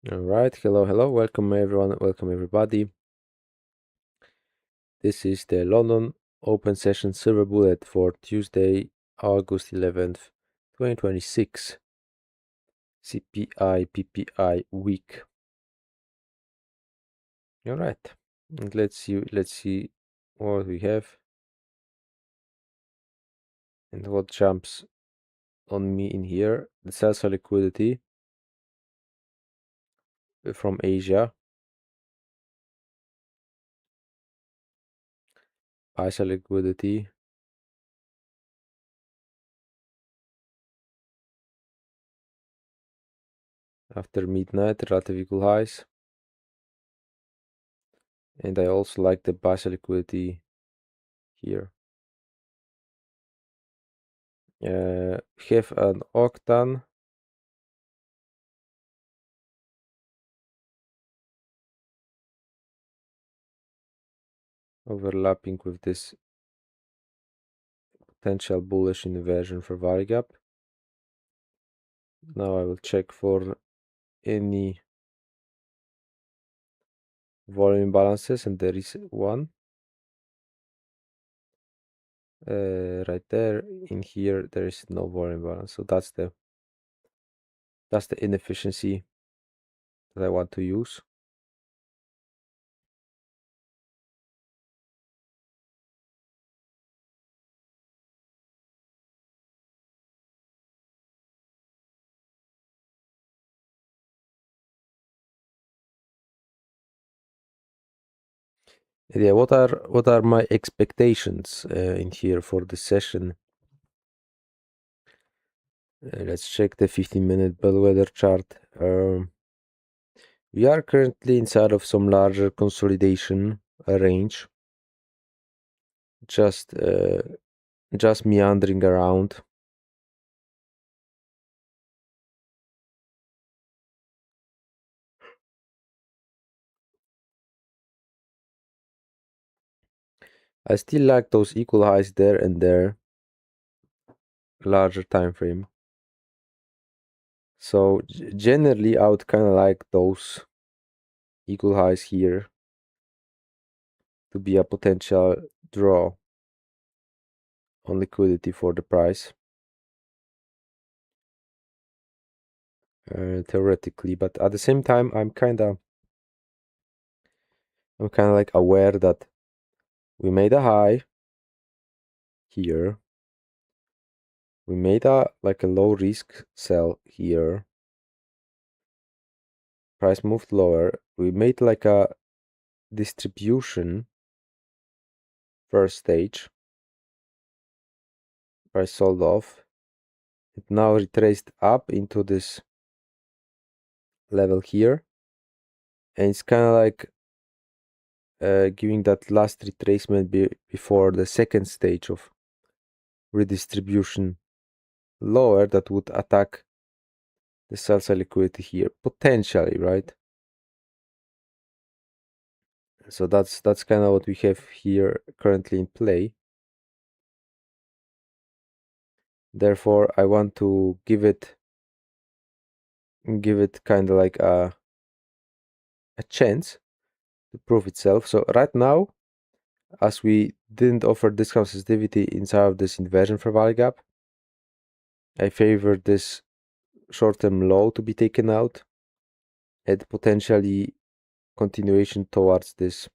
All right, hello, welcome everyone, welcome everybody. This is the London Open Session Silver Bullet for Tuesday, August 11th, 2026, CPI PPI week. All right, and let's see what we have and what jumps on me in here. The sales liquidity from Asia, buy liquidity after midnight, relative equal highs. And I also like the buy liquidity here. Have an octane overlapping with this potential bullish inversion for Varigap. Now I will check for any volume imbalances, and there is one right there. In here there is no volume imbalance, so that's the inefficiency that I want to use. Yeah, what are my expectations in here for the session? Let's check the 15-minute bellwether chart. We are currently inside of some larger consolidation range, just meandering around. I still like those equal highs there and there, larger time frame. So generally I would kind of like those equal highs here to be a potential draw on liquidity for the price, theoretically. But at the same time, I'm kind of like aware that we made a high here. We made a low risk sell here. Price moved lower. We made like a distribution first stage. Price sold off. It now retraced up into this level here, and it's kind of like giving that last retracement before the second stage of redistribution lower that would attack the sell side liquidity here potentially, right? So that's kind of what we have here currently in play. Therefore I want to give it kind of like a chance to prove itself. So right now, as we didn't offer discount sensitivity inside of this inversion for value gap, I favor this short-term low to be taken out and potentially continuation towards this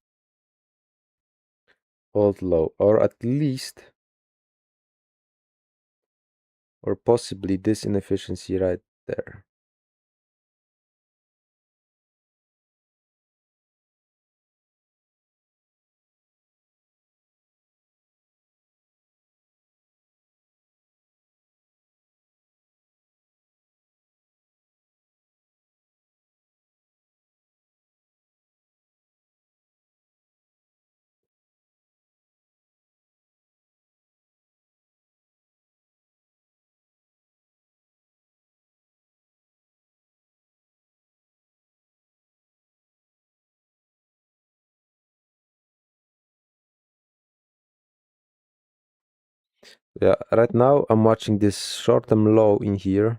old low, or at least, or possibly this inefficiency right there. Yeah, right now I'm watching this short-term low in here.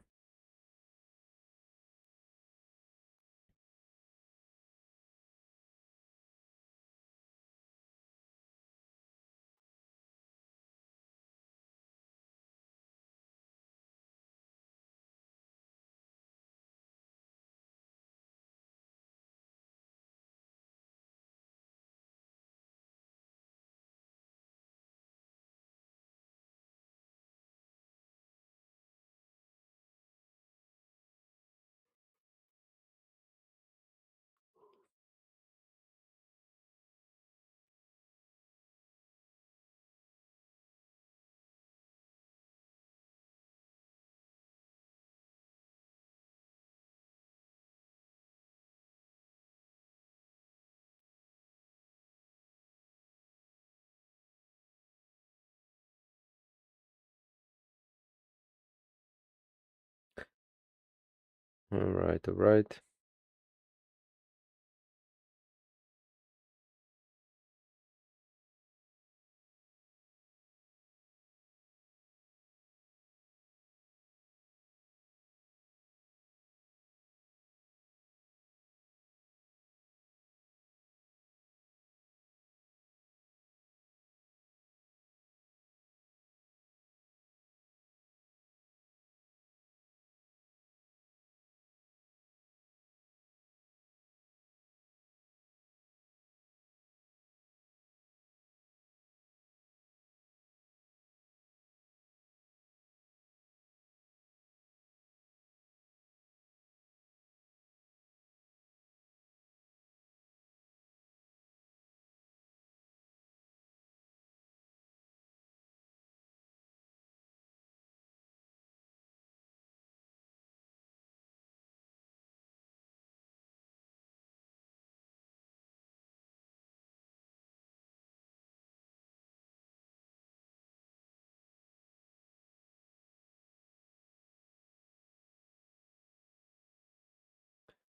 All right, all right.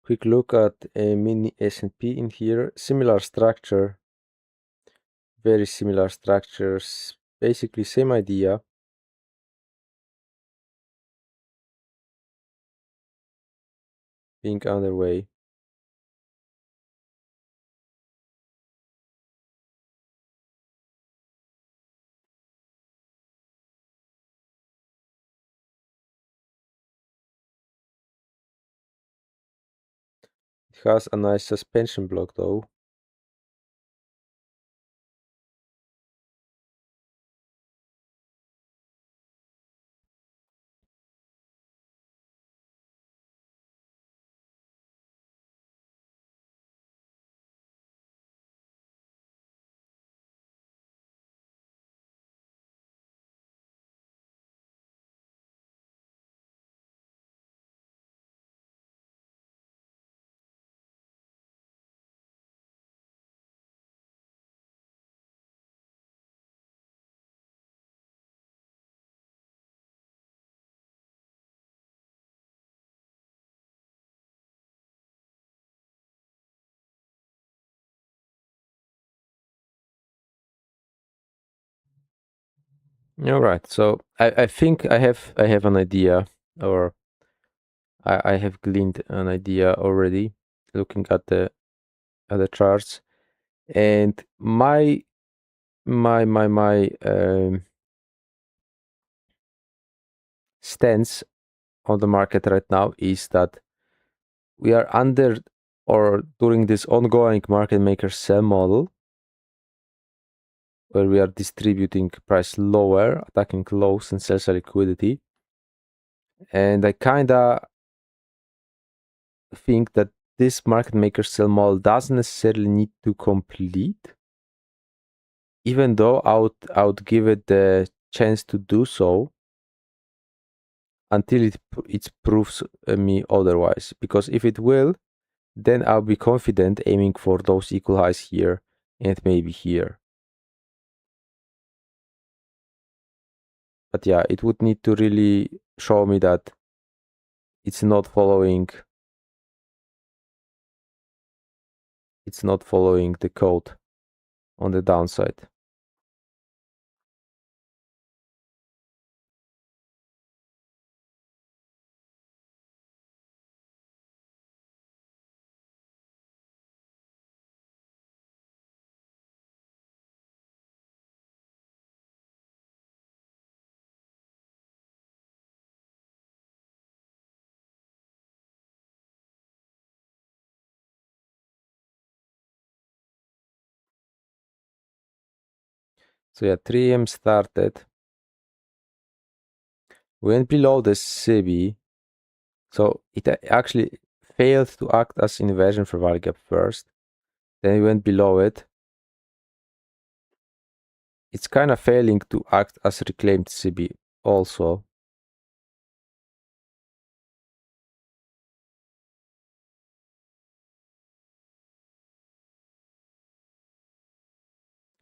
Quick look at a mini S&P in here. Similar structure, very similar structures, basically same idea. Being underway. It has a nice suspension block though. All right, so I think I have an idea, or I have gleaned an idea already, looking at the charts, and my stance on the market right now is that we are under or during this ongoing market maker sell model, where we are distributing price lower, attacking lows and sells liquidity. And I kinda think that this market maker sell model doesn't necessarily need to complete, even though I would give it the chance to do so until it proves me otherwise. Because if it will, then I'll be confident aiming for those equal highs here and maybe here. But yeah, it would need to really show me that it's not following the code on the downside. So yeah, 3M started, went below the CB, so it actually failed to act as inversion for value gap first, then it went below it. It's kind of failing to act as reclaimed CB also.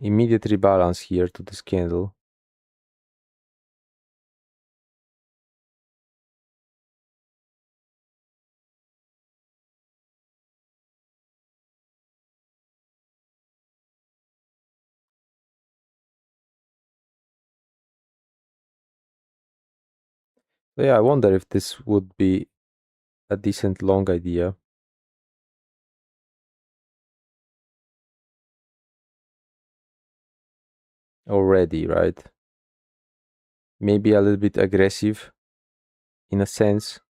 Immediate rebalance here to this candle. So yeah, I wonder if this would be a decent long idea. Already, right? Maybe a little bit aggressive in a sense.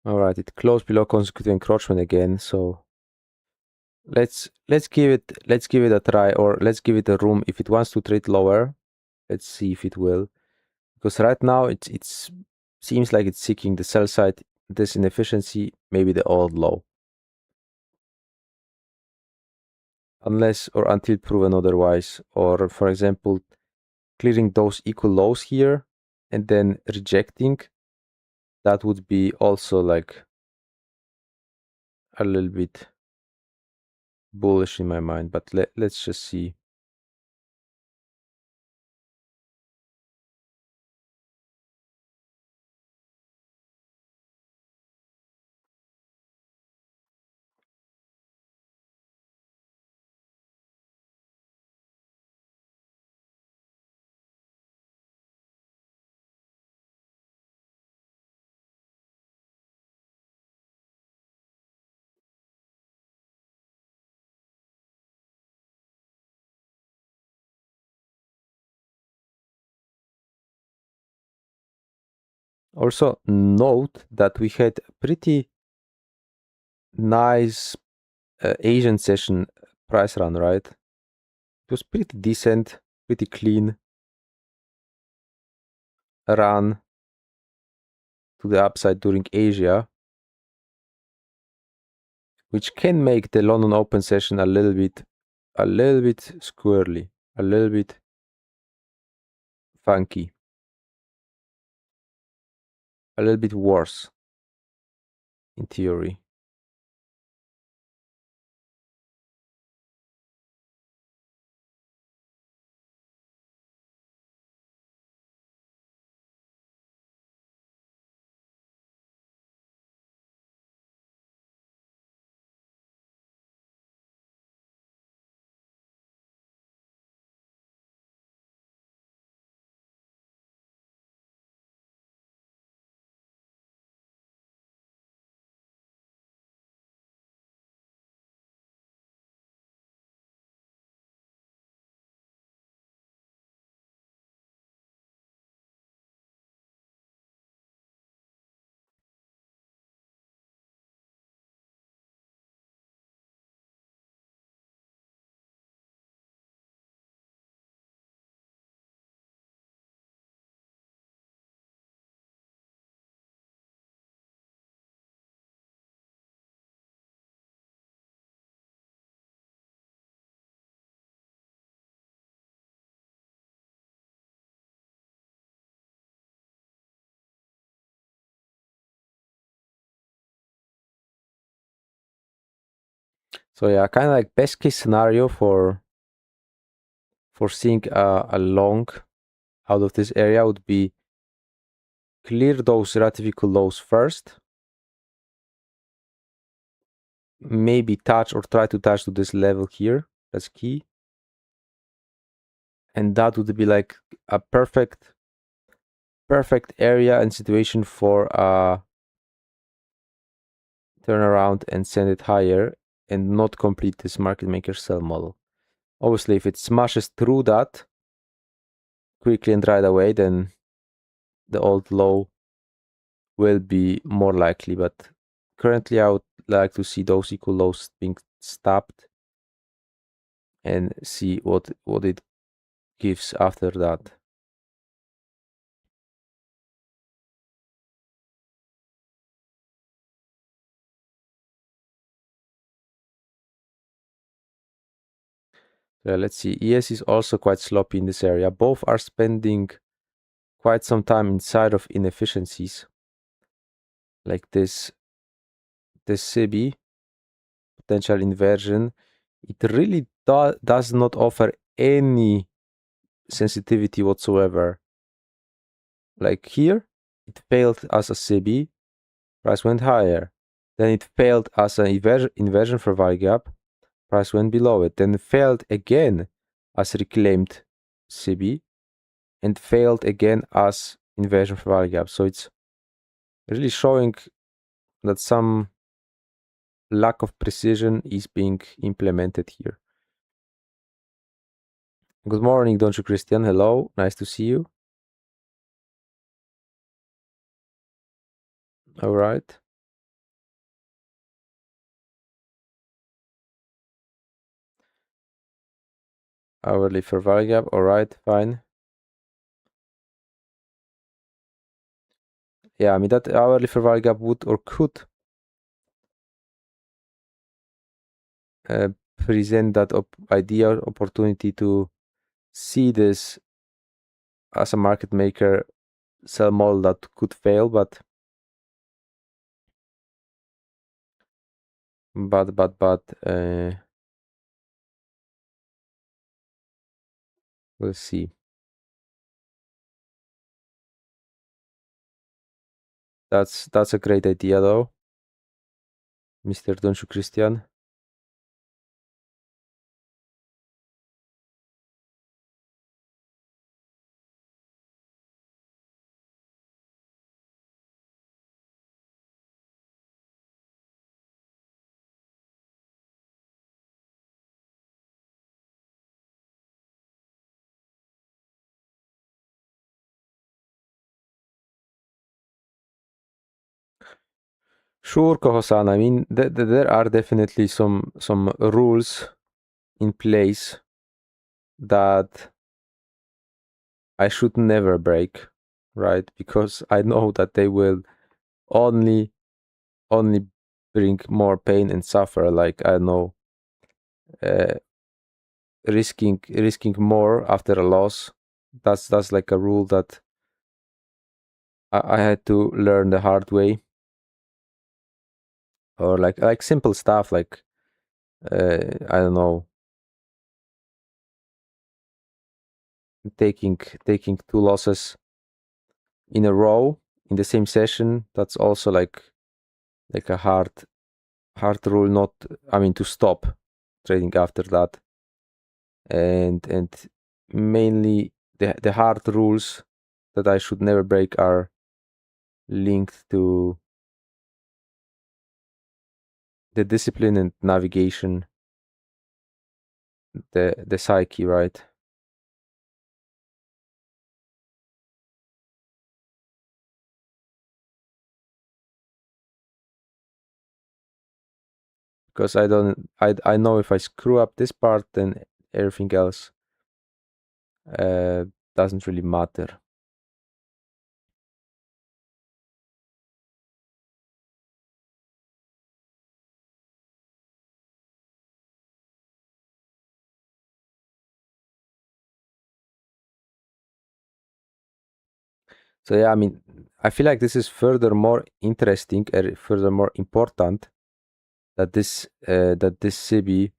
All right, it closed below consecutive encroachment again, so let's give it a try, or let's give it a room. If it wants to trade lower, let's see if it will. Because right now it's seems like it's seeking the sell side, this inefficiency, maybe the old low. Unless or until proven otherwise, or for example, clearing those equal lows here and then rejecting, that would be also like a little bit bullish in my mind, but let's just see. Also note that we had pretty nice Asian session price run, right? It was pretty decent, pretty clean run to the upside during Asia, which can make the London Open session a little bit squirrely, a little bit funky, a little bit worse in theory. So yeah, kind of like best case scenario for seeing a long out of this area would be clear those radical lows first, maybe touch or try to touch to this level here. That's key. And that would be like a perfect area and situation for turn around and send it higher and not complete this market maker sell model. Obviously, if it smashes through that quickly and right away, then the old low will be more likely. But currently, I would like to see those equal lows being stopped and see what it gives after that. So let's see. ES is also quite sloppy in this area. Both are spending quite some time inside of inefficiencies, like this SIBI potential inversion. It really does not offer any sensitivity whatsoever. Like here, it failed as a SIBI, price went higher. Then it failed as an inversion for value gap, price went below it. Then it failed again as reclaimed SIBI and failed again as inversion for value gap. So it's really showing that some lack of precision is being implemented here. Good morning, don't you, Christian? Hello, nice to see you. All right. Hourly for value gap. All right, fine. Yeah, I mean that hourly for value gap would or could present that ideal opportunity to see this as a market maker sell model that could fail, but we'll see. That's a great idea though, Mr. Donchu Christian. Sure, Kohosan. I mean, there are definitely some rules in place that I should never break, right? Because I know that they will only bring more pain and suffer. Like, I know, risking more after a loss. That's like a rule that I had to learn the hard way. Or like simple stuff like I don't know, taking two losses in a row in the same session. That's also like a hard rule, not, I mean, to stop trading after that. And mainly the hard rules that I should never break are linked to the discipline and navigation, the psyche, right? Because I know if I screw up this part, then everything else doesn't really matter. So yeah, I mean, I feel like this is furthermore interesting, furthermore important, that this SIBI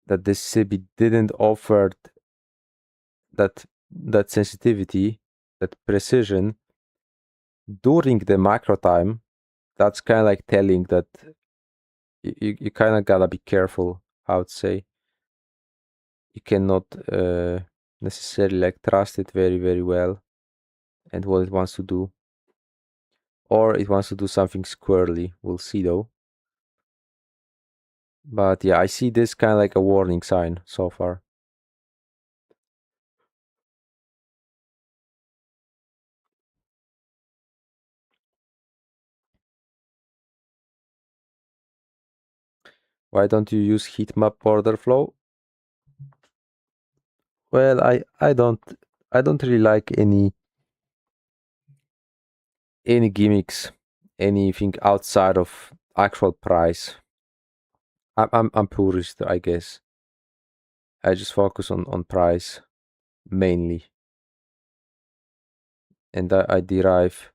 didn't offer that sensitivity, that precision during the macro time. That's kind of like telling that you kind of gotta be careful. I would say you cannot necessarily like trust it very well and what it wants to do. or it wants to do something squirrely. We'll see though. But yeah, I see this kind of like a warning sign so far. Why don't you use heat map order flow? Well, I don't really like any gimmicks, anything outside of actual price. I'm purist, I guess. I just focus on price mainly, and I derive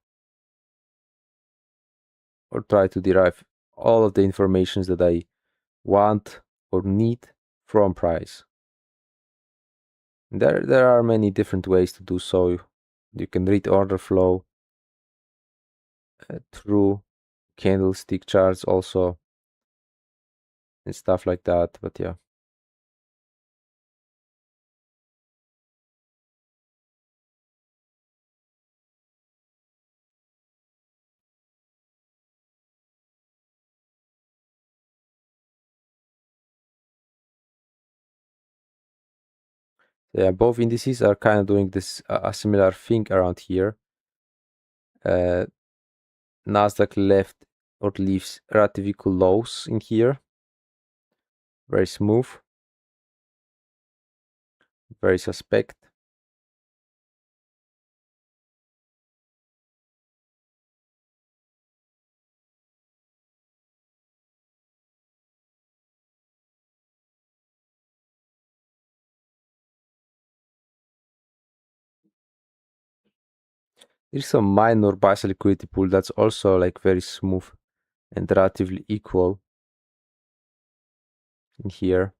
or try to derive all of the informations that I want or need from price. There are many different ways to do so. You can read order flow through candlestick charts also and stuff like that. But yeah. Yeah, both indices are kind of doing this a similar thing around here. Nasdaq left or leaves relatively cool lows in here. Very smooth. Very suspect. There's some minor buy liquidity pool that's also like very smooth and relatively equal in here.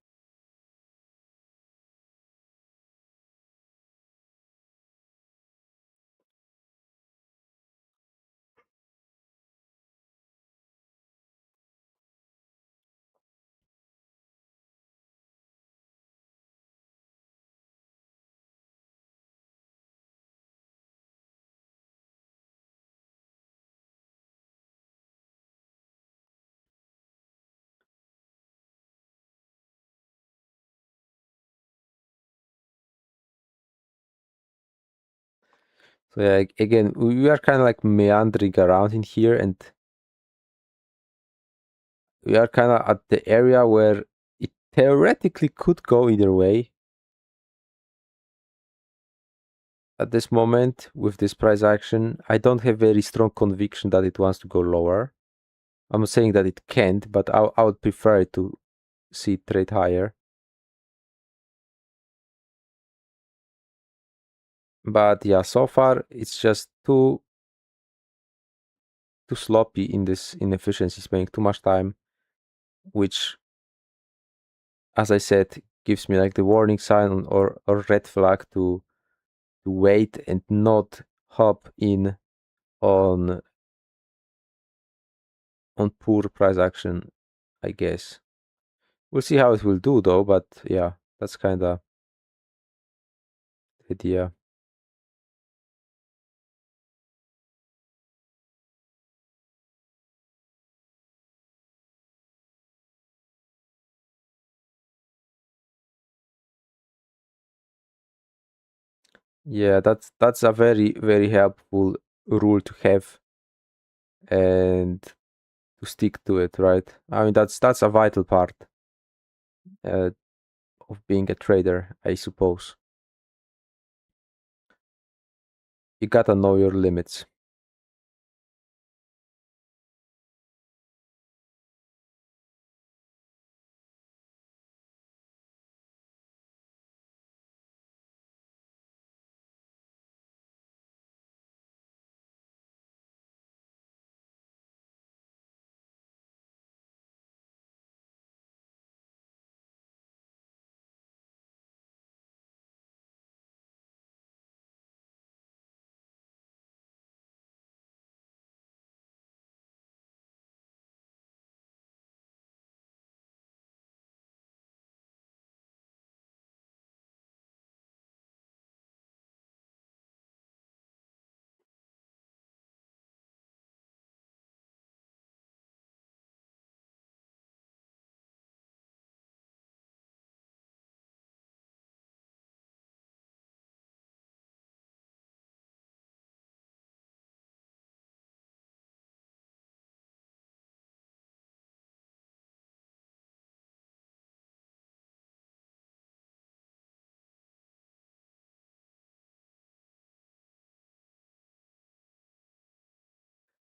So yeah, again, we are kind of like meandering around in here, and we are kind of at the area where it theoretically could go either way. At this moment, with this price action, I don't have very strong conviction that it wants to go lower. I'm not saying that it can't, but I would prefer it to see it trade higher. But yeah, so far it's just too sloppy in this inefficiency, spending too much time, which, as I said, gives me like the warning sign or red flag to wait and not hop in on poor price action, I guess. We'll see how it will do though, but yeah, that's kind of the idea. Yeah, that's a very, very helpful rule to have and to stick to it, right? I mean, that's a vital part uh, of being a trader, I suppose. You gotta know your limits.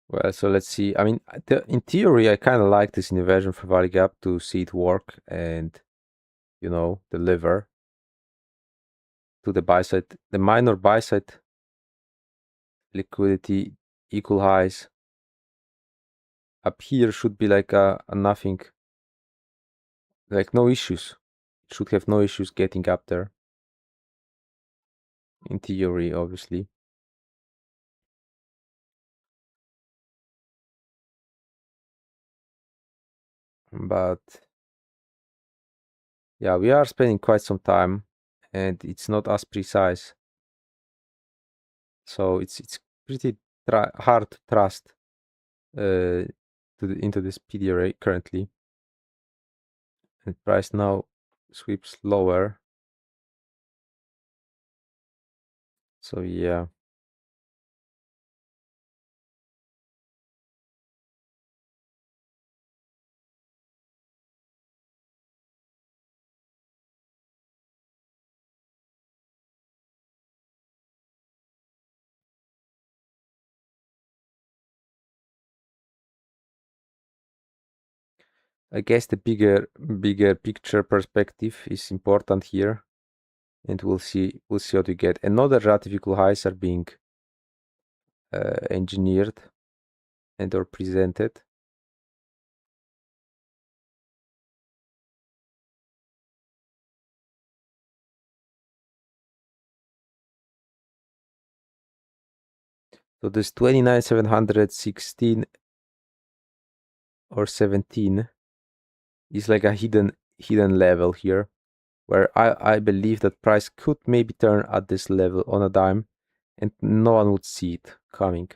Well, so let's see. I mean, in theory, I kind of like this inversion for value gap to see it work and, deliver to the buy side. The minor buy side liquidity equal highs up here should be like a nothing, like no issues. It should have no issues getting up there. In theory, obviously. But yeah, we are spending quite some time and it's not as precise. So it's pretty hard to trust into this PD array currently. And price now sweeps lower. So yeah. I guess the bigger picture perspective is important here. And we'll see what we get. Another relative equal highs are being engineered and or presented. So this 29,716 or 17 is like a hidden level here, where I believe that price could maybe turn at this level on a dime and no one would see it coming.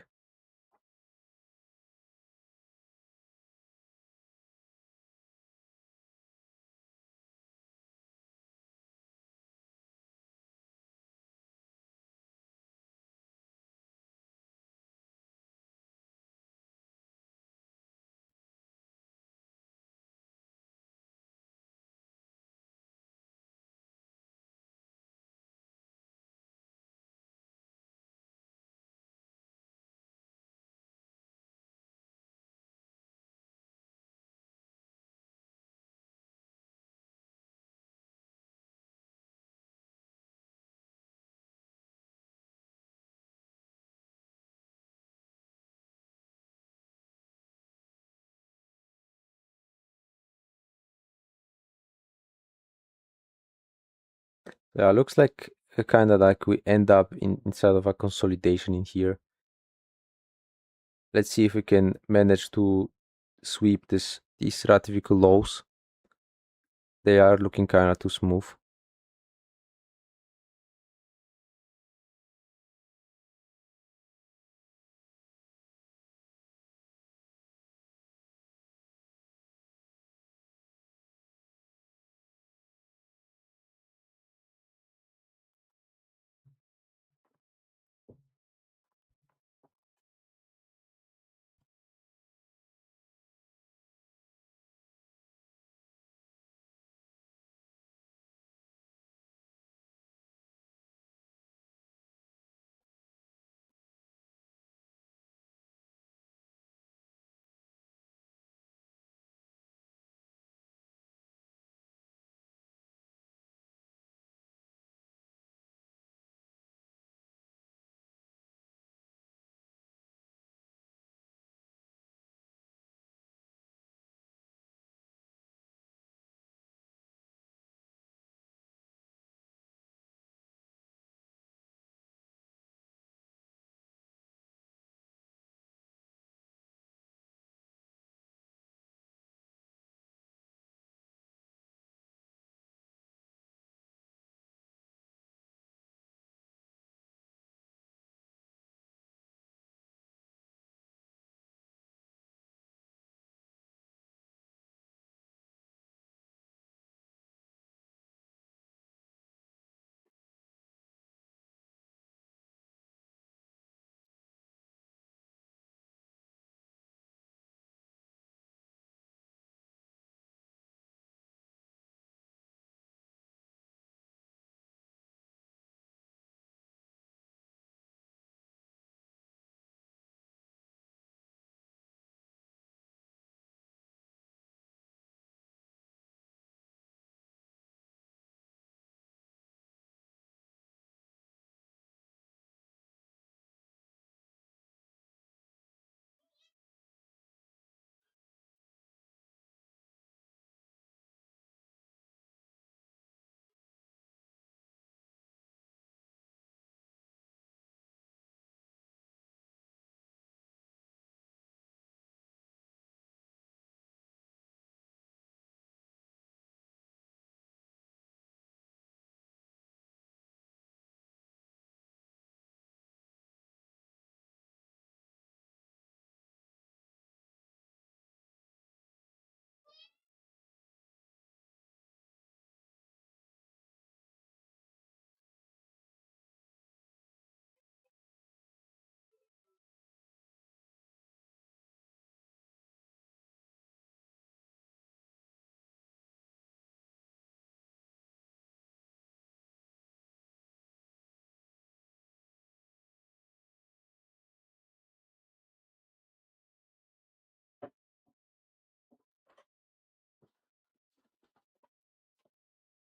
Yeah, looks like kind of like we end up inside of a consolidation in here. Let's see if we can manage to sweep these radical lows. They are looking kind of too smooth.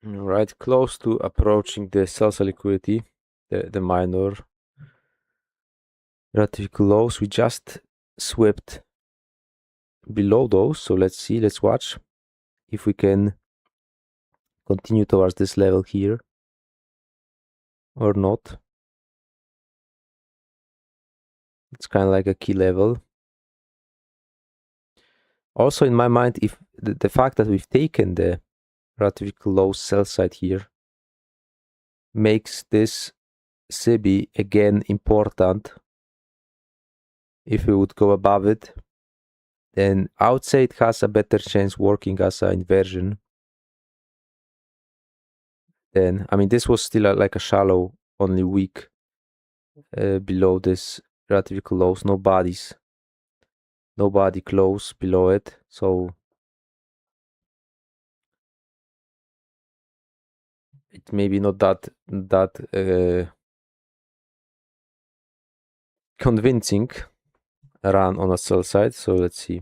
Right, close to approaching the sell side liquidity, the minor relative lows. We just swept below those, so let's watch if we can continue towards this level here or not. It's kind of like a key level. Also, in my mind, if the fact that we've taken the relatively low sell side here makes this SIBI again important. If we would go above it, then I would say it has a better chance working as an inversion. Then, I mean, this was still like a shallow, only weak below this relatively lows. Nobody close below it. So it may be not that convincing run on a sell side. So let's see.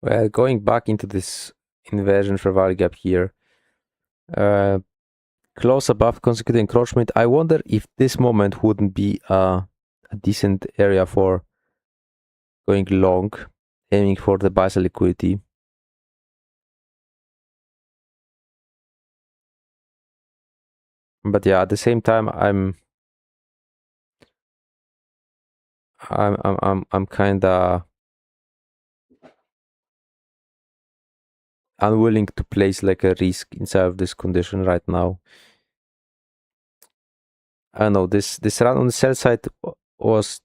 Well, going back into this inversion for value gap here, close above consecutive encroachment. I wonder if this moment wouldn't be a decent area for going long, aiming for the buy side liquidity. But yeah, at the same time, I'm kind of unwilling to place like a risk inside of this condition right now. I don't know, this run on the sell side was,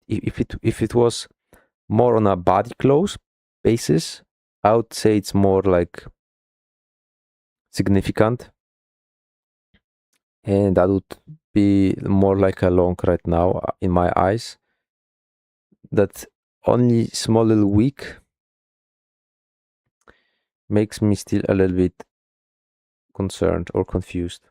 if it was more on a body close basis, I would say it's more like significant. and that would be more like a long right now in my eyes. That only small little weak makes me still a little bit concerned or confused.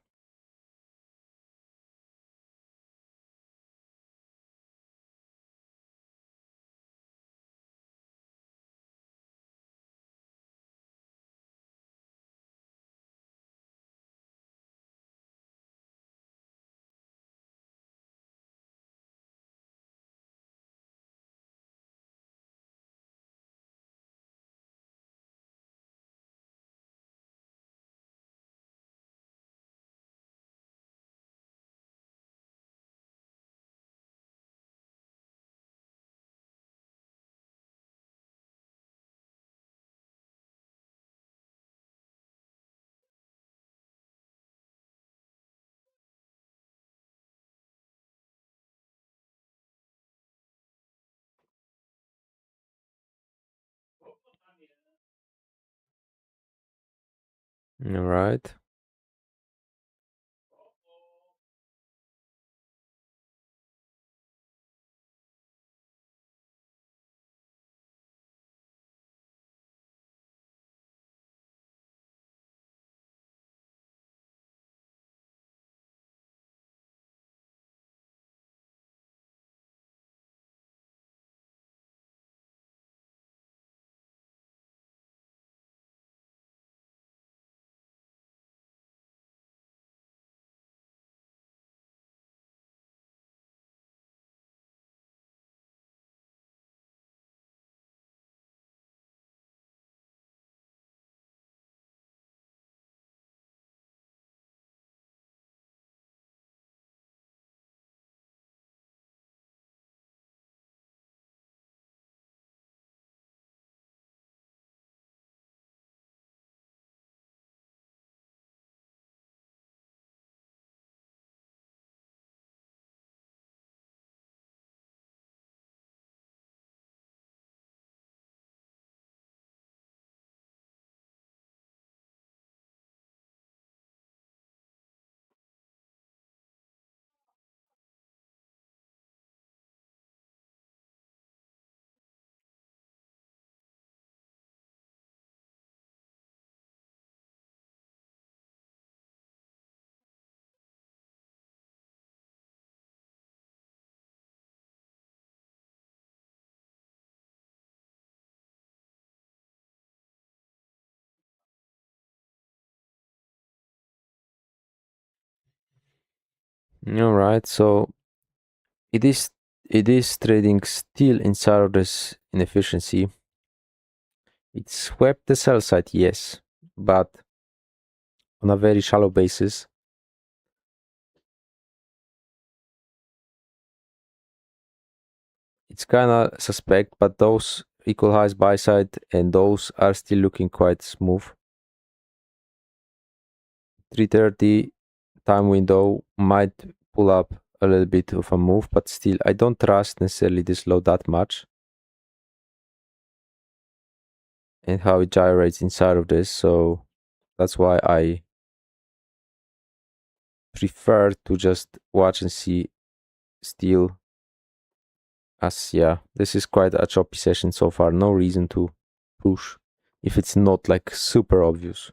All right. All right. So it is it is trading still inside of this inefficiency. It swept the sell side, yes, but on a very shallow basis. It's kind of suspect, but those equal highs buy side and those are still looking quite smooth. 330 time window might pull up a little bit of a move, but still I don't trust necessarily this low that much and how it gyrates inside of this. So that's why I prefer to just watch and see still, as yeah, this is quite a choppy session so far. No reason to push if it's not like super obvious.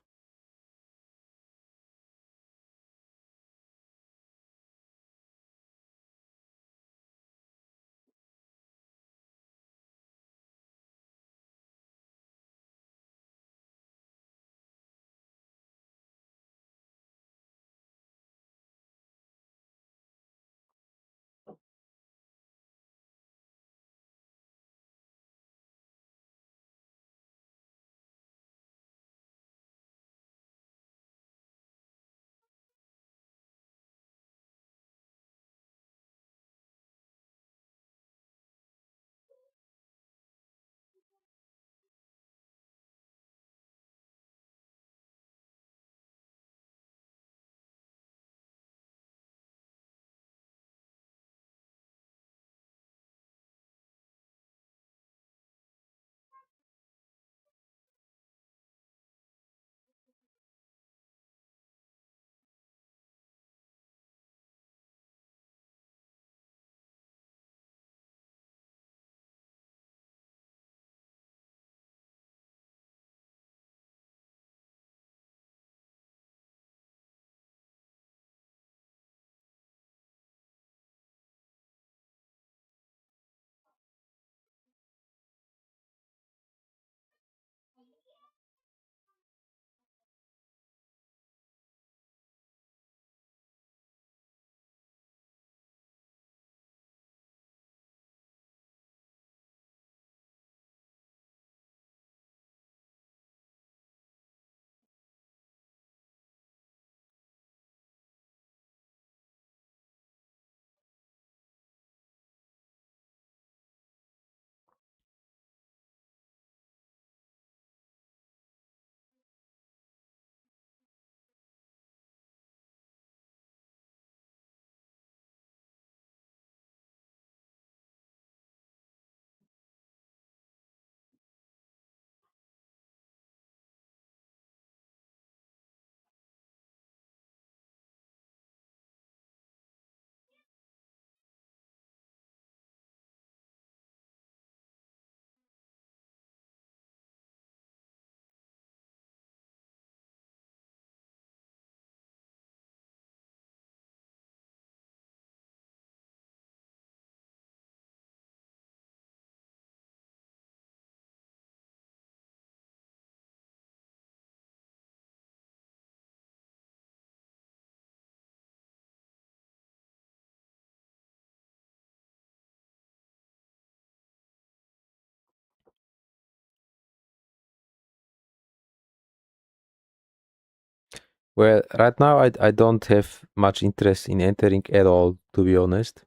Well, right now I don't have much interest in entering at all, to be honest.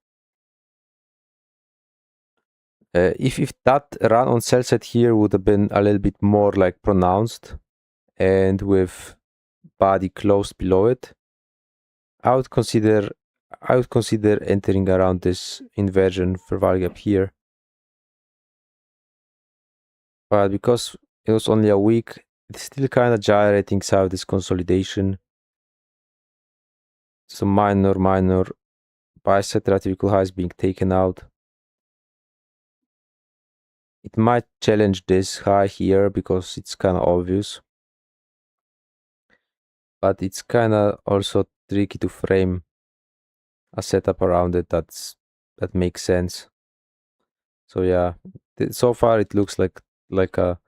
If that run on sell side here would have been a little bit more like pronounced and with body closed below it, I would consider entering around this inversion for value gap here. But because it was only a week, it's still kind of gyrating south this consolidation. Some minor biset typical highs being taken out. It might challenge this high here because it's kind of obvious. But it's kind of also tricky to frame a setup around it that makes sense. So yeah, so far it looks like a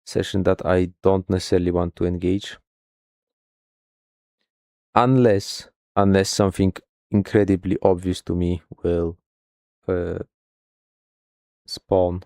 session that I don't necessarily want to engage, unless something incredibly obvious to me will uh, spawn.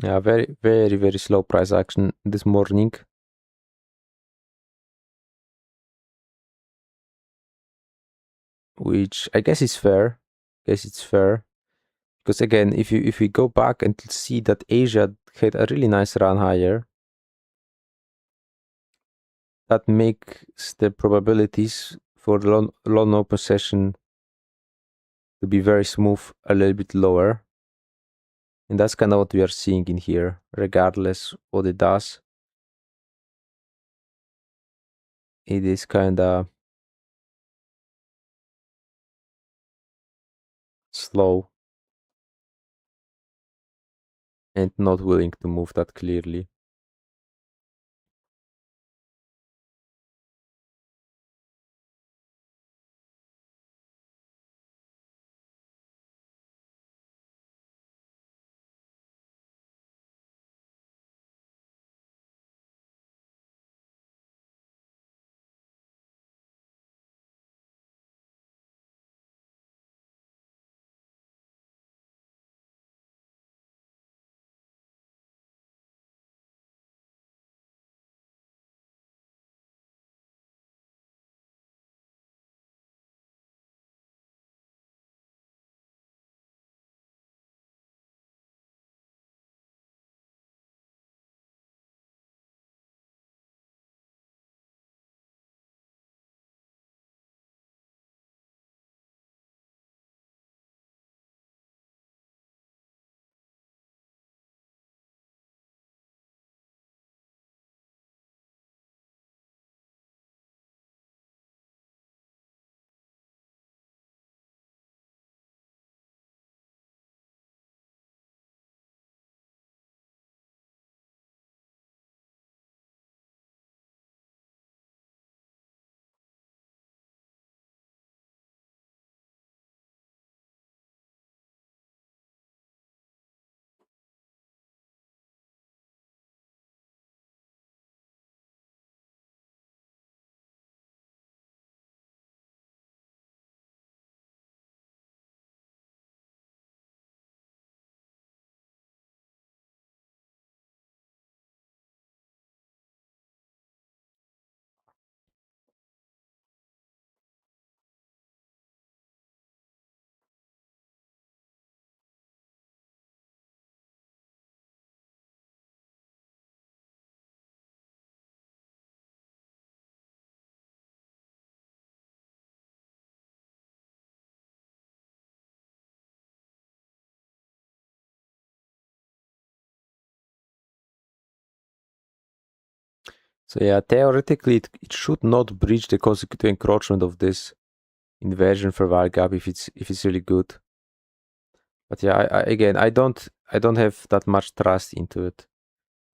Yeah, very slow price action this morning. Which I guess is fair. Guess it's fair because again, if we go back and see that Asia had a really nice run higher, that makes the probabilities for the long open session to be very smooth a little bit lower, and that's kind of what we are seeing in here. Regardless what it does, it is kind of slow and not willing to move that clearly. So yeah, theoretically it should not breach the consecutive encroachment of this inversion for while gap if it's really good. But yeah, again I don't have that much trust into it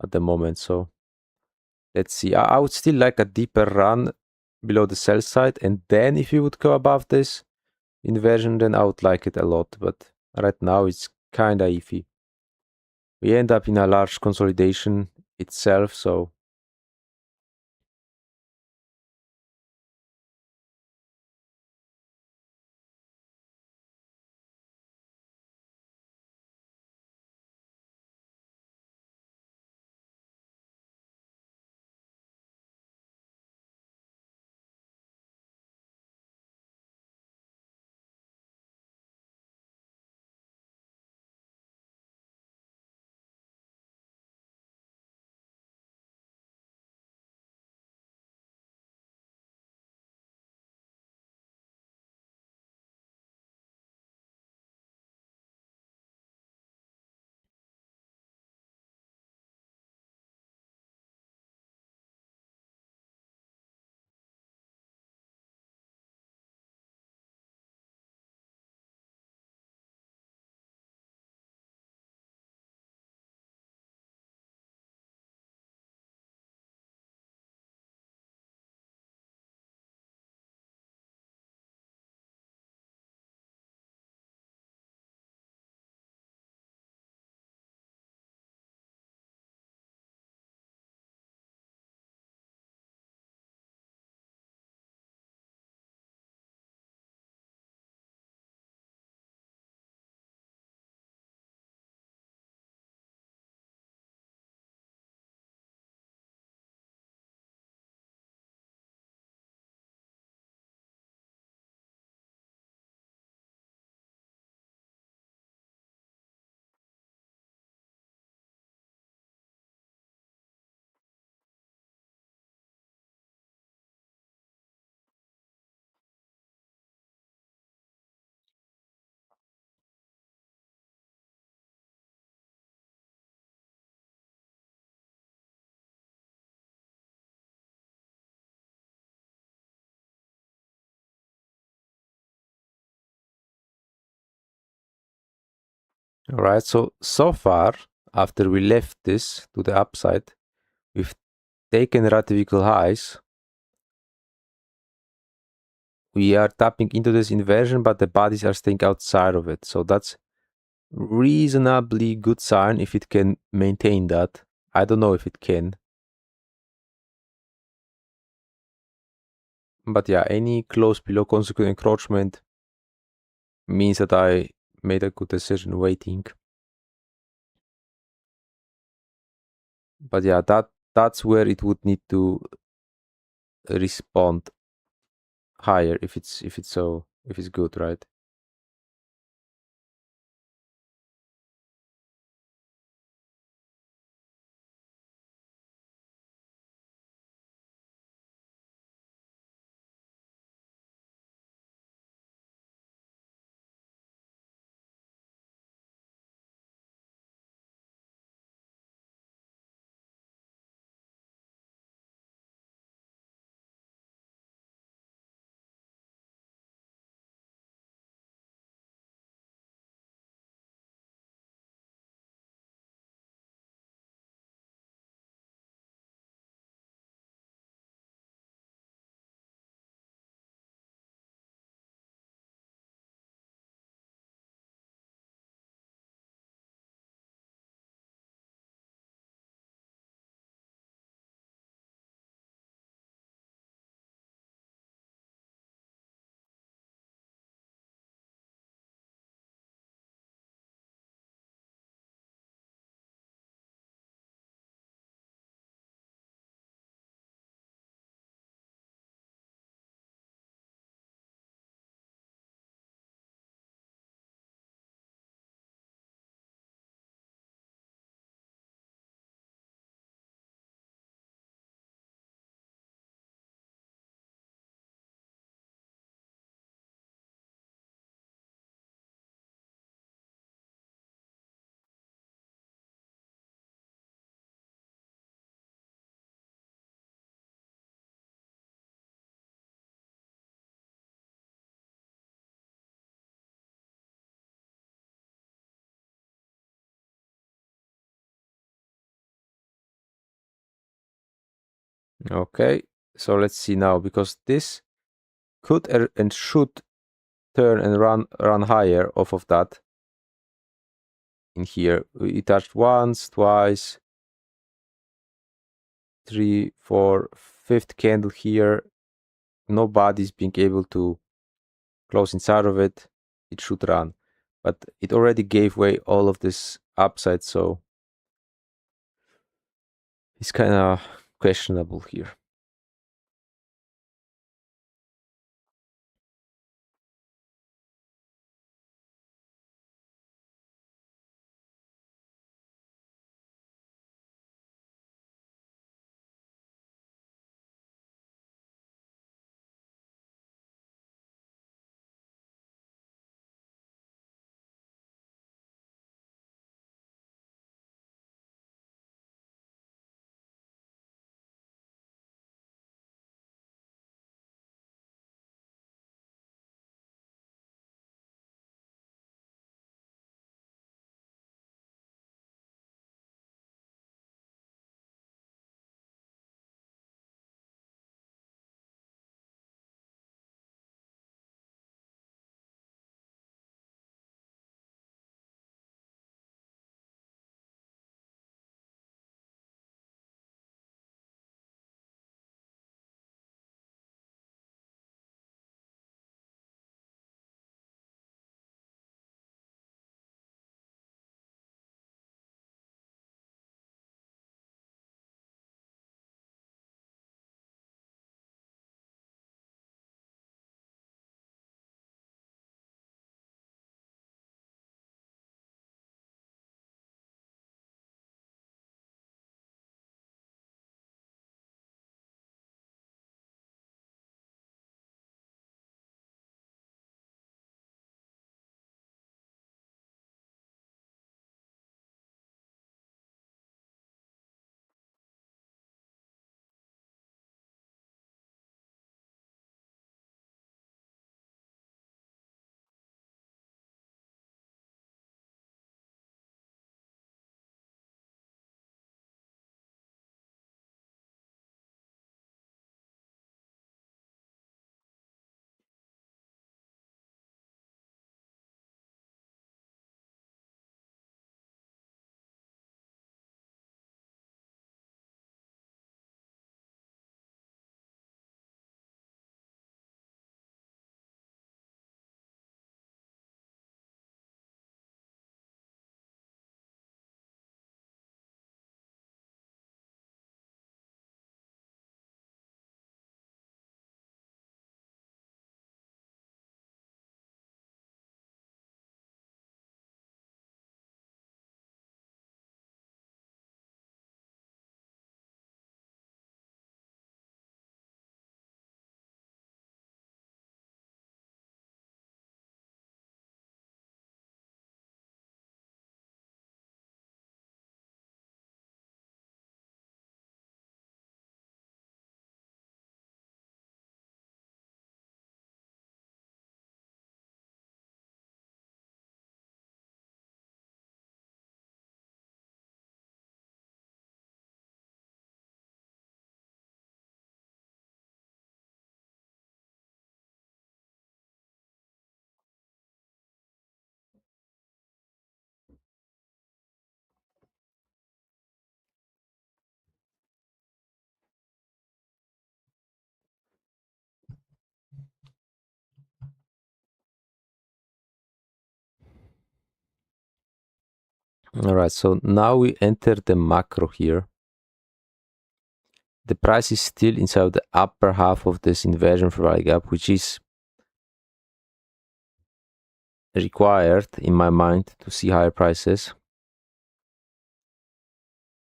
at the moment. So let's see. I would still like a deeper run below the sell side, and then if you would go above this inversion, then I would like it a lot. But right now it's kinda iffy. We end up in a large consolidation itself, so alright. So far, after we left this to the upside, we've taken relative highs. We are tapping into this inversion, but the bodies are staying outside of it. So that's reasonably good sign if it can maintain that. I don't know if it can. But yeah, any close below consequent encroachment means that I made a good decision waiting. But yeah, that's where it would need to respond higher if it's good, right? Okay, so let's see now, because this could and should turn and run higher off of that. In here, we touched once, twice, 3, 4, fifth candle here. Nobody's being able to close inside of it. It should run, but it already gave away all of this upside, so it's kind of questionable here. All right, so now we enter the macro here. The price is still inside the upper half of this inversion value gap, which is required in my mind to see higher prices.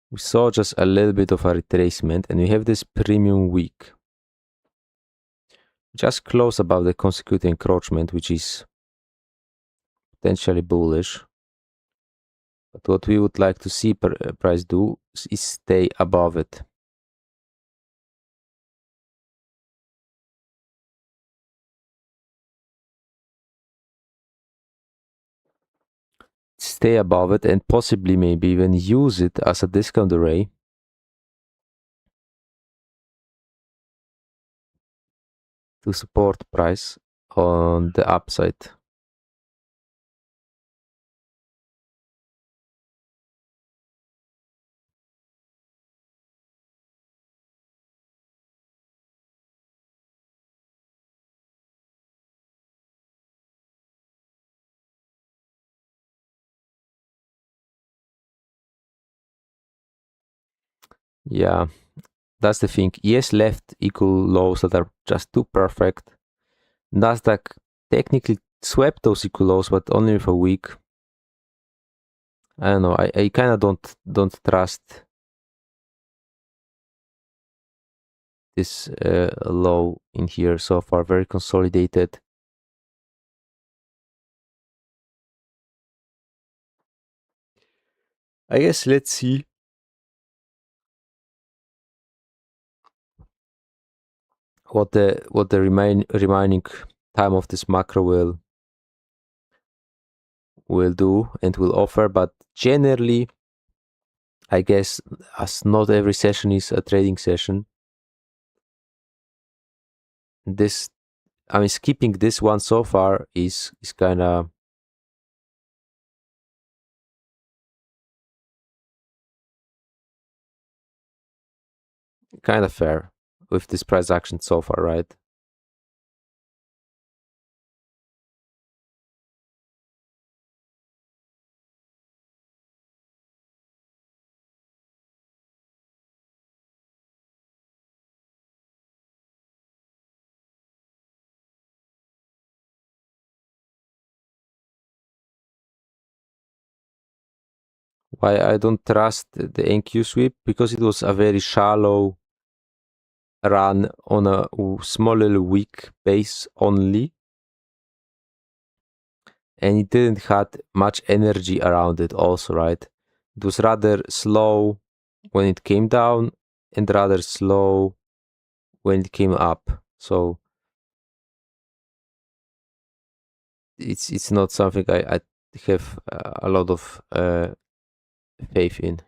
We saw just a little bit of a retracement, and we have this premium week just close above the consecutive encroachment, which is potentially bullish. But what we would like to see price do is stay above it. Stay above it and possibly maybe even use it as a discount array to support price on the upside. Yeah, that's the thing. Yes, left equal lows that are just too perfect. Nasdaq technically swept those equal lows, but only for a week. I don't know. I kind of don't trust this low in here so far. Very consolidated. I guess let's see what the remaining time of this macro will do and will offer. But generally, I guess as not every session is a trading session, this, I mean, skipping this one so far is kind of fair with this price action so far, right? Why I don't trust the NQ sweep? Because it was a very shallow run on a small little weak base only, and it didn't had much energy around it also, right? It was rather slow when it came down and rather slow when it came up. So it's not something I have a lot of faith in.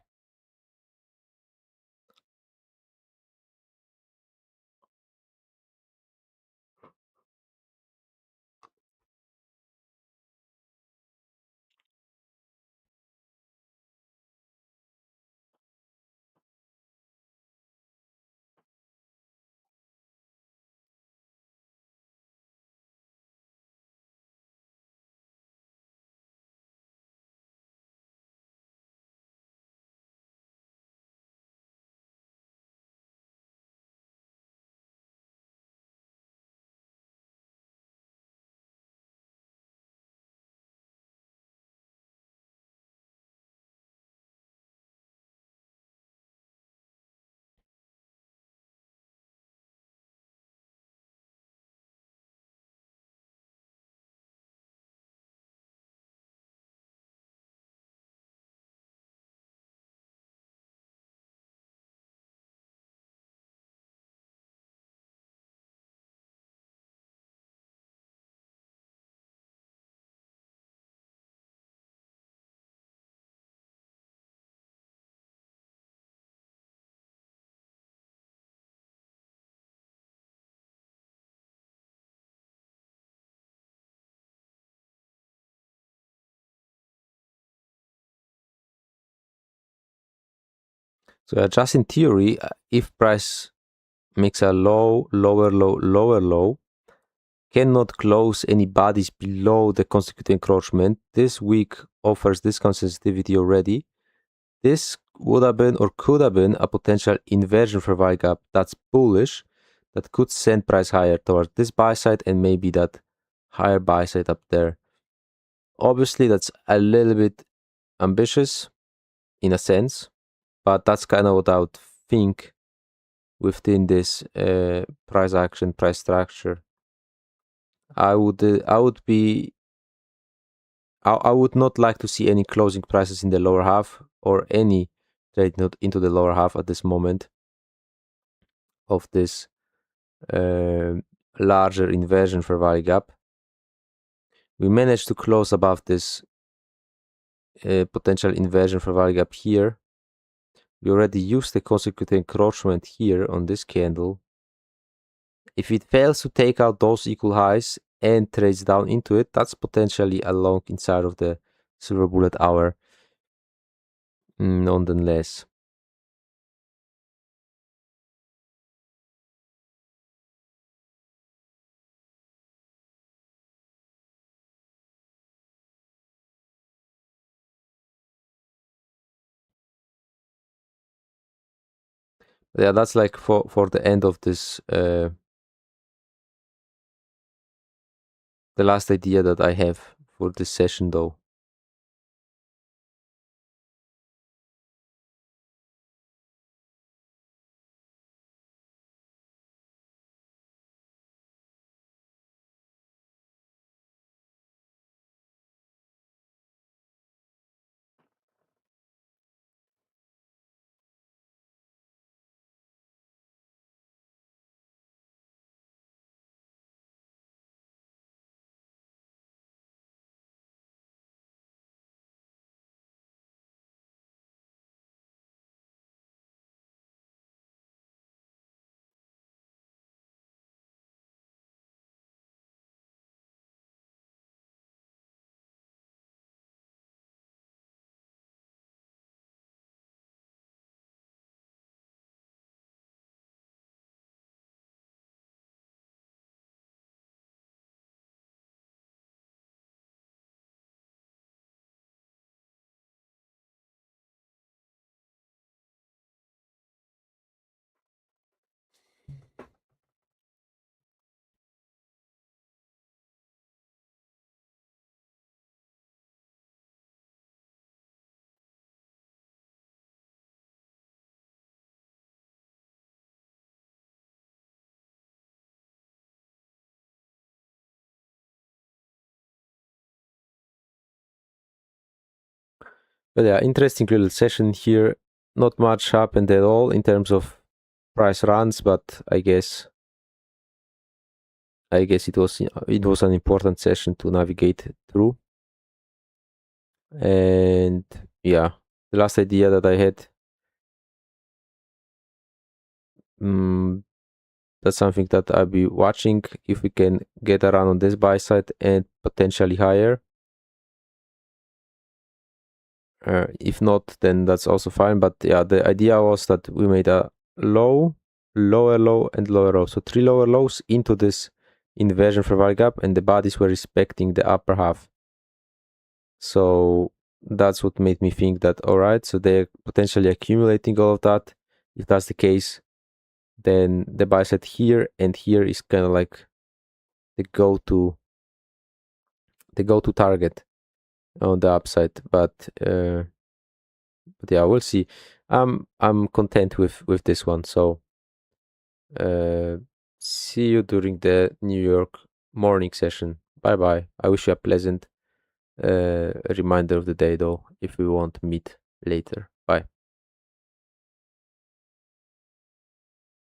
So just in theory, if price makes a low, lower low, lower low, cannot close any bodies below the consecutive encroachment, this week offers discount sensitivity already. This would have been or could have been a potential inversion for value gap that's bullish, that could send price higher towards this buy side and maybe that higher buy side up there. Obviously, that's a little bit ambitious in a sense, but that's kind of what I would think within this price action, price structure. I would be I would not like to see any closing prices in the lower half or any trade not into the lower half at this moment of this uh, larger inversion for value gap. We managed to close above this potential inversion for value gap here. We already used the consecutive encroachment here on this candle, If it fails to take out those equal highs and trades down into it, that's potentially a long inside of the silver bullet hour, nonetheless. Yeah, that's like for the end of this, the last idea that I have for this session, though. But yeah, interesting little session here. Not much happened at all in terms of price runs, but I guess it was an important session to navigate through. And yeah, the last idea that I had, that's something that I'll be watching if we can get around on this buy side and potentially higher. If not, then that's also fine. But yeah, the idea was that we made a low, lower low, and lower low. So 3 lower lows into this inversion for value gap, and the bodies were respecting the upper half. So that's what made me think that, all right, so they're potentially accumulating all of that. If that's the case, then the buy side here and here is kind of like the go-to target on the upside. But yeah, we'll see. I'm content with this one. So see you during the New York morning session. Bye bye. I wish you a pleasant reminder of the day, though, if we won't meet later.